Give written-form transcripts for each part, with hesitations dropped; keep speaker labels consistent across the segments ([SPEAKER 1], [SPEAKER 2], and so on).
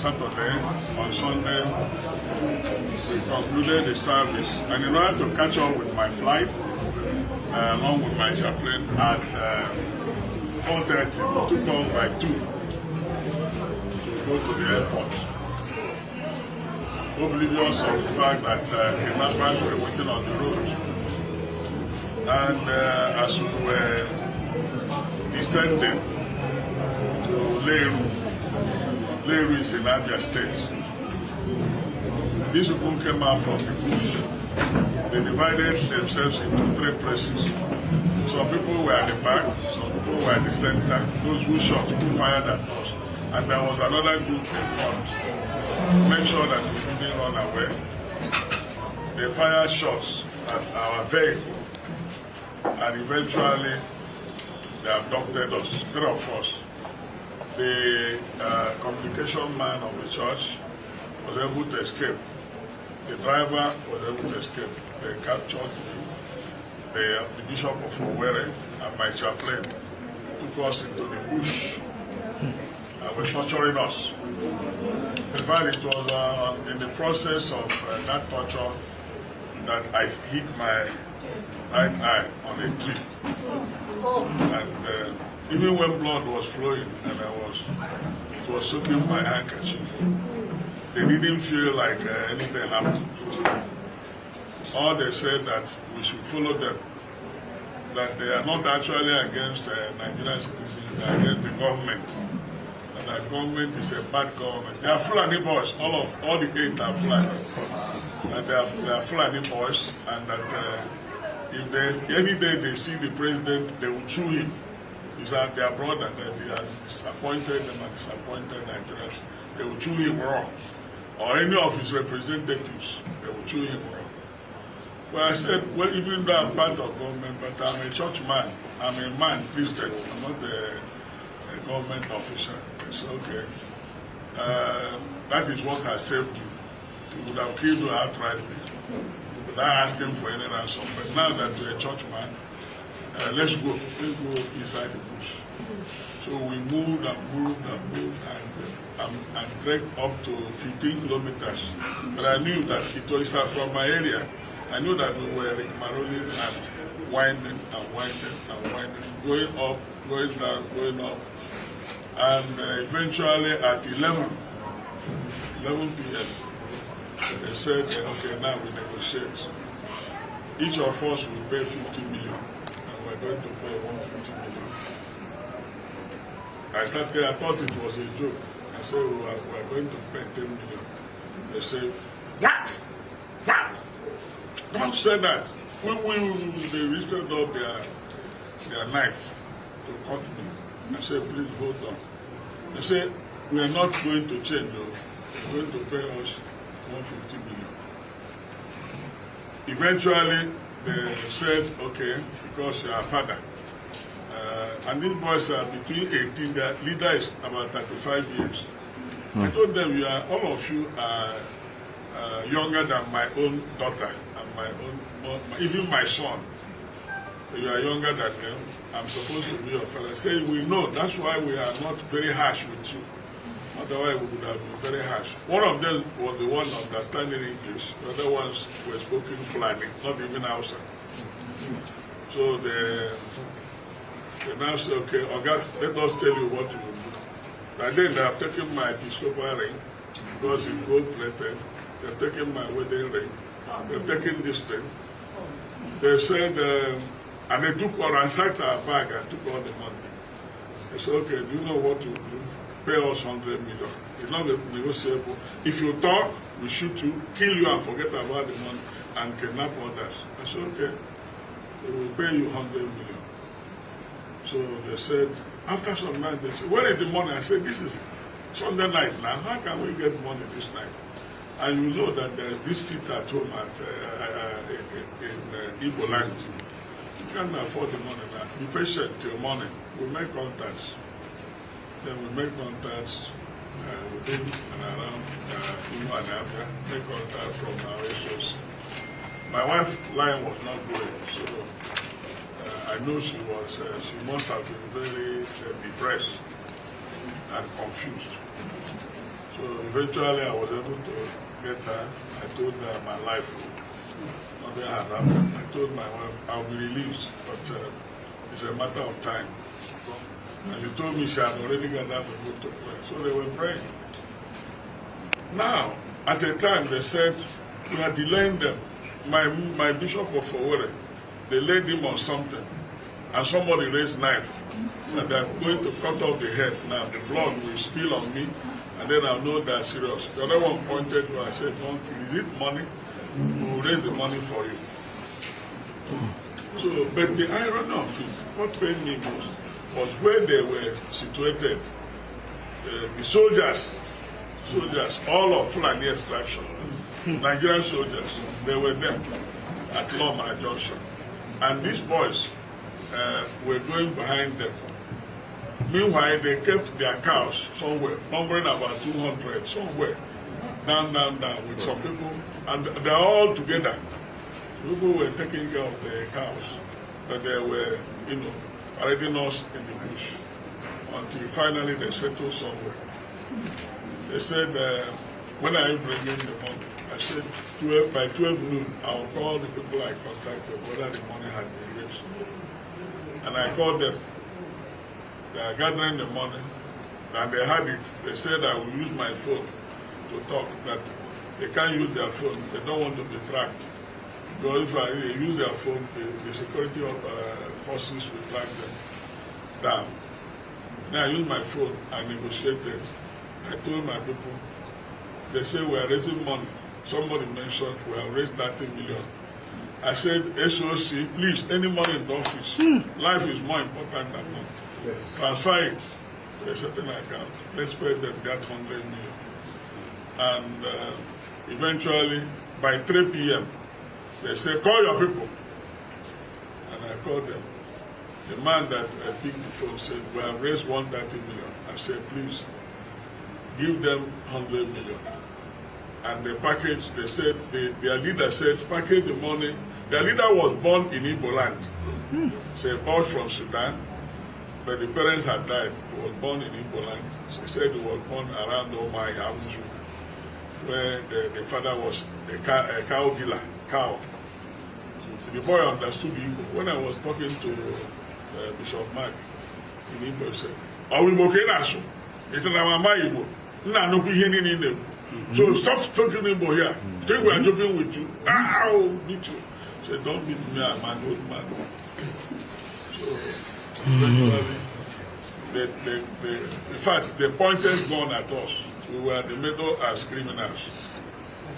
[SPEAKER 1] Saturday. On Sunday, we concluded the service. And in order to catch up with my flight, along with my chaplain, at 4:30, we took off by 2 to go to the airport. Oblivious of the fact that kidnappers were waiting on the roads. And as we were descending to Leru is in Abia State, these people came out from the bush. They divided themselves into 3 places. Some people were at the back, some people were at the center. Those who shot, who fired at us. And there was another group in front. Make sure that we didn't run away. They fired shots at our vehicle. And eventually, they abducted us, 3 of us. The communication man of the church was able to escape. The driver was able to escape. They captured the Bishop of Owerri and my chaplain, took us into the bush and were torturing us. In fact, it was in the process of that torture that I hit my right eye on a tree. And even when blood was flowing and it was soaking my handkerchief, they didn't feel like anything happened. Or they said that we should follow them, that they are not actually against Nigerian citizens, they are against the government. And the government is a bad government. They are Fulani boys, all the 8 are Fulani. And they are Fulani boys, and that if any day they see the president, they will chew him. He's their brother, that they have disappointed them and disappointed Nigerians. They will chew him raw. Or any of his representatives, they will chew him raw. Well, I said, well, even though I'm part of government, but I'm a church man. I'm a man, Christian. I'm not a government official. It's okay. That is what has saved you. You would have killed you outrightly without asking for any ransom. But now that you're a church man, let's go inside the bush. So we moved and trekked up to 15 kilometers. But I knew that it was from my area. I knew that we were rigmaroling and winding, going up, going down, going up. And eventually at 11 p.m., they said, okay, now we negotiate. Each of us will pay 50 million, and we're going to pay 150 million. I thought it was a joke. I said, we're going to pay 10 million. They said, that! Don't say that. They lifted up their knife to cut me. I said, please hold on. They said, we are not going to change, though. We're going to pay us 150 million. Eventually, they said, okay, because you are a father. And these boys are between 18, their leader is about 35 years. I told them, all of you are younger than my own daughter and even my son. You are younger than them. I'm supposed to be your fellow. I say, we know, that's why we are not very harsh with you. Otherwise, we would have been very harsh. One of them was the one understanding English. The other ones were speaking Fulani, not even Hausa. So they now say, okay, Oga, let us tell you what you will do. By then, they have taken my episcopal ring, because it's gold-plated. They've taken my wedding ring. They've taken this thing. They said, and they took or ransacked our bag and took all the money. They said, okay, do you know what to do? Pay us 100 million. It's not negotiable. If you talk, we shoot you, kill you and forget about the money and kidnap others. I said, okay, we will pay you 100 million. So they said, after some time, they said, where is the money? I said, this is Sunday night now. How can we get money this night? And you know that this seat at home in Igbo land, you can't afford the money now. Be patient till morning. We'll make contacts. Then we make contacts within and around Umunneochi, make contact from our issues. My wife's line was not good, so I know she must have been very depressed and confused. So eventually I was able to get her. I told her my life, nothing had happened. I told my wife I'll be released, but it's a matter of time. And she told me she had already got that to go to pray. So they were praying. Now, at the time they said, we are delaying them. My bishop of Owerri, they laid him on something. And somebody raised knife. And they're going to cut off the head. Now the blood will spill on me. And then I'll know they're serious. The other one pointed to, I said, don't kill. Is it money? We will raise the money for you. So, but the irony of it, what pained me most, was where they were situated. The soldiers, all of Fulani extraction, Nigerian soldiers, they were there at Loma Junction. And these boys were going behind them. Meanwhile, they kept their cows somewhere, numbering about 200, somewhere, down, with some people, and they're all together. People were taking care of the cows, but they were, parading us in the bush, until finally they settled somewhere. They said, when are you bringing the money? I said, by 12 noon, I'll call the people I contacted whether the money had been raised. And I called them. They are gathering the money, and they had it. They said I will use my phone to talk, that they can't use their phone. They don't want to be tracked. Because if they use their phone, the security forces will track them down. Then I used my phone and negotiated. I told my people, they said we are raising money. Somebody mentioned we have raised 30 million. I said, SOC, please, any money in the office. Life is more important than money. Yes. Transfer it to a certain account. Let's pay them that 100 million. And eventually, by 3 p.m., they said, call your people. And I called them. The man that picked the phone said, we have raised 130 million. I said, please, give them 100 million. And the package, they said, their leader said, package the money. Their leader was born in Igbo land. So born from Sudan, but the parents had died. He was born in Igbo land. She said he was born around Omai, Abuju, where the father was a cow dealer, cow. The boy understood Igbo. When I was talking to Bishop Mark in Igbo, he said, "Oh, we moke nasu. It's na mama Igbo. Nna no kuhi ni ni. So stop talking Igbo here. Think we are joking with you. I'll beat you." He said, "Don't beat me, I'm an old man." So eventually, in fact, they pointed gun at us. We were in the middle as criminals,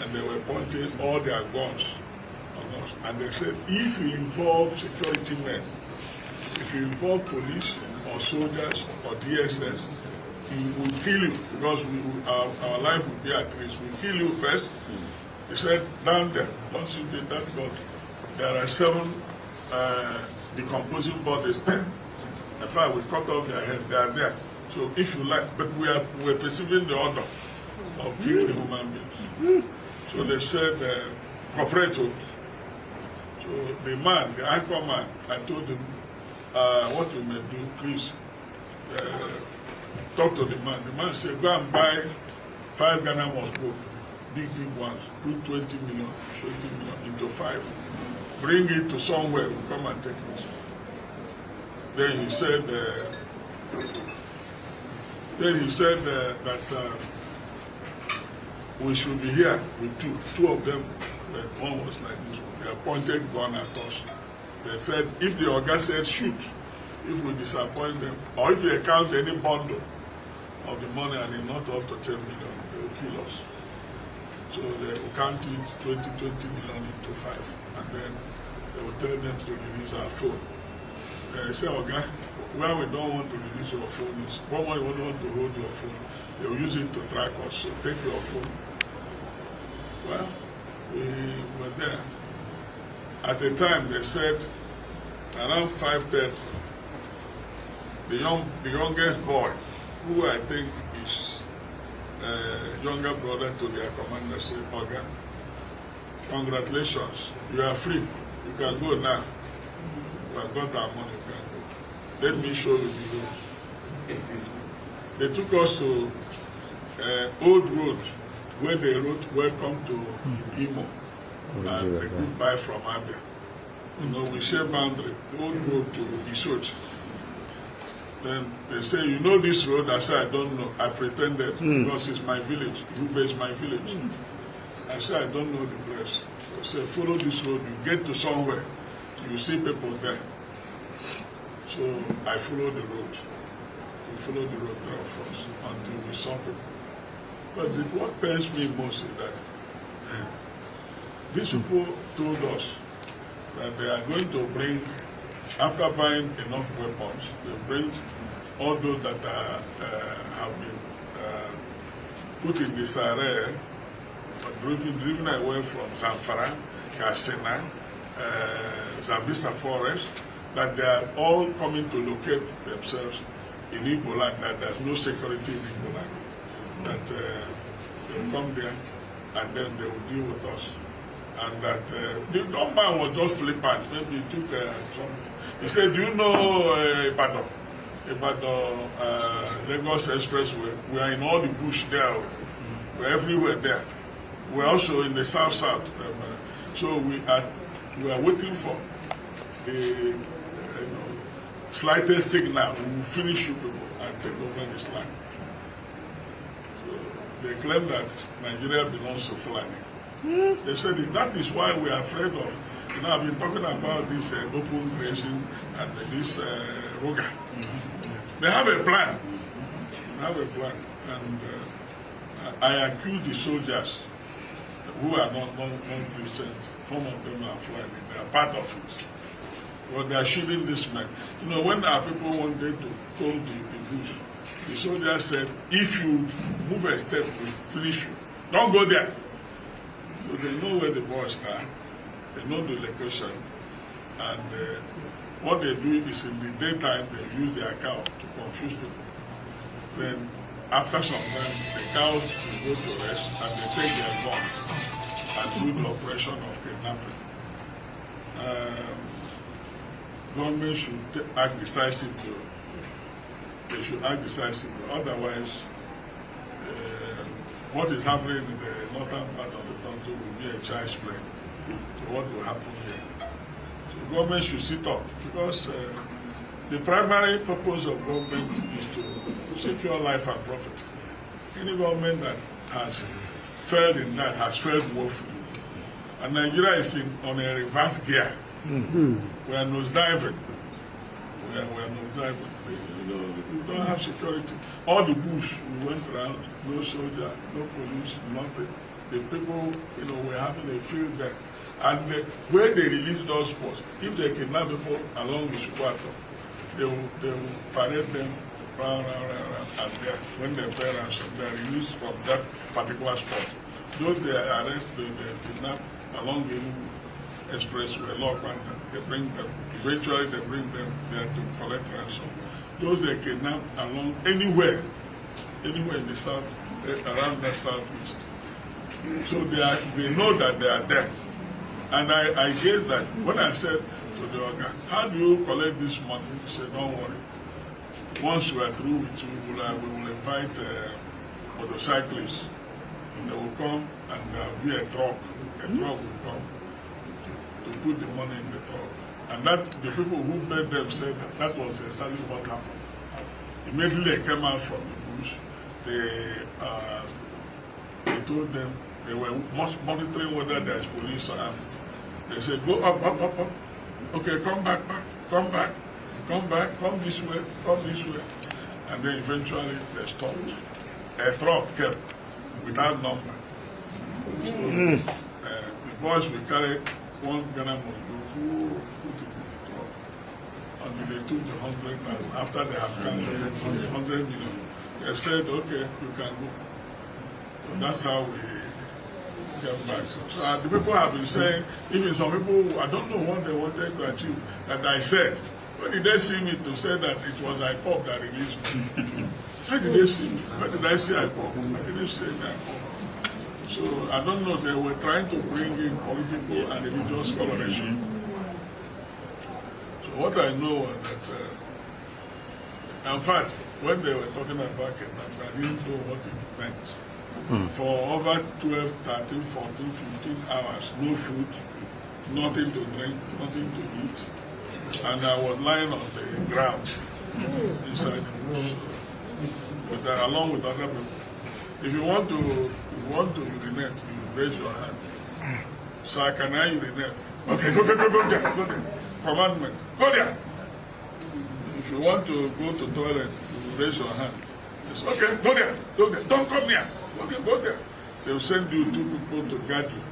[SPEAKER 1] and they were pointing all their guns on us. And they said, if you involve security men, if you involve police or soldiers or DSS, we will kill you, because our life will be at risk. We'll kill you first. He said, down there, once you did that, God, there are 7 decomposing bodies there. In fact, we cut off their head. They are there. So if you like, but we're perceiving the order of killing human beings. So they said, cooperate. So the man, the anchor man, I told him, what you may do, please talk to the man. The man said, go and buy 5 Ghana must go, big ones, put 20 million into 5. Bring it to somewhere, we'll come and take it. Then he said, that we should be here with 2. 2 of them, one was like this one. They pointed gun at us. They said, if the Oga said shoot, if we disappoint them, or if they count any bundle of the money and it's not up to 10 million, they will kill us. So they will count it 20 million into 5. And then they will tell them to release our phone. They say, Oga, where we don't want to release your phone is, when we don't want to hold your phone, they will use it to track us. So take your phone. Well, we were there. At the time, they said, around 5:30, the youngest boy, who I think is younger brother to their commander, said, Oga, congratulations, you are free. You can go now. We have got our money, you can go. Let me show you the road. They took us to old road where they wrote "Welcome to Imo" and the goodbye from Abia. You know, we share boundary. The old road to Isochi. Then they say, you know this road? I said, I don't know. I pretended because it's my village. Uba is my village. I said, I don't know the place. They said, follow this road. You get to somewhere. You see people there. So I followed the road. We followed the road there first until we saw people. But what pains me most is that these people told us that they are going to bring, after buying enough weapons, they bring all those that have been put in disarray, driven away from Zamfara, Katsina, Zambisa forest, that they are all coming to locate themselves in Igbo land, that there's no security in Igbo land, that they will come there and then they will deal with us. And that the young man was just flippant. Maybe he took some. He said, do you know Ibadan? Lagos Expressway. We are in all the bush there. We're everywhere there. We're also in the south. So we are waiting for the slightest signal. We will finish you people and take over this land. So they claim that Nigeria belongs to Fulani. They said that is why we are afraid of. You know, I've been talking about this open grazing and this Roga. They have a plan. And I accuse the soldiers who are not non-Christians. Some of them are Fulani. They are part of it. But they are shielding this man. You know, when our people wanted to call the bush, the soldiers said, if you move a step, we finish you. Don't go there. So they know where the boys are, they know the location, and what they do is in the daytime they use their cow to confuse people. Then after some time, the cows go to rest and they take their gun and do the operation of kidnapping. Government should act decisively. They should act decisively. Otherwise, what is happening in the northern part of the country will be a child's play to what will happen here. So government should sit up because the primary purpose of government is to secure life and profit. Any government that has failed in that has failed woefully. And Nigeria is on a reverse gear. We are nosediving. We are nosediving. You know, we don't have security. All the bush we went around, no soldier, no police, nothing. The people, you know, were having a field there. And where they release those spots, if they kidnap people along the Squatter, they will parade them round, and there, when they pay ransom, they are released from that particular spot. Those they arrest, they kidnap along the Expressway, they bring them. Eventually, they bring them there to collect ransom. Those they kidnap along anywhere in the south, around the southeast. So they know that they are there. And I guess that when I said to the organ, how do you collect this money? He said, don't worry. Once we are through with you, we will invite motorcyclists. They will come and there will be a truck. A truck will come to put the money in the truck. And that the people who met them said that was exactly what happened. Immediately they came out from the bush. They told them they were monitoring whether there's police or army. They said, go up. Okay, come back, come this way. And then eventually they stopped. A truck came without number. So, the boys will carry one Ghana Mongo put in the truck until they took the 100,000. After they have counted 100 million, they said, okay, you can go. So that's how we get back. So the people have been saying, even some people, I don't know what they wanted to achieve, that I said. When did they see me to say that it was IPOP that released me? How did they see me? Where did I see IPOP? I didn't say IPOP. So I don't know, they were trying to bring in political and religious coloration. So what I know is that, in fact, when they were talking about kidnapping, I didn't know what it meant. For over 12, 13, 14, 15 hours, no food, nothing to drink, nothing to eat. And I was lying on the ground inside the bush, along with other people. If you want to urinate, you raise your hand. Sir, can I urinate? Okay, go there. Commandment, go there. If you want to go to toilet, you raise your hand. It's okay, go there. Don't come here. Okay, go there. They will send you 2 people to guard you.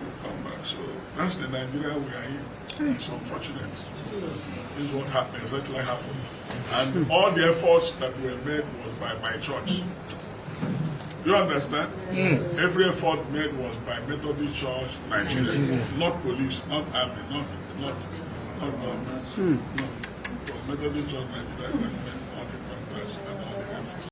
[SPEAKER 1] You come back. So that's the Nigeria we are in. It's unfortunate. This is what happened, exactly happened. And all the efforts that were made was by my church. You understand?
[SPEAKER 2] Yes.
[SPEAKER 1] Every effort made was by Methodist Church, Nigeria, not police, not army, not government. No. Methodist Church, Nigeria.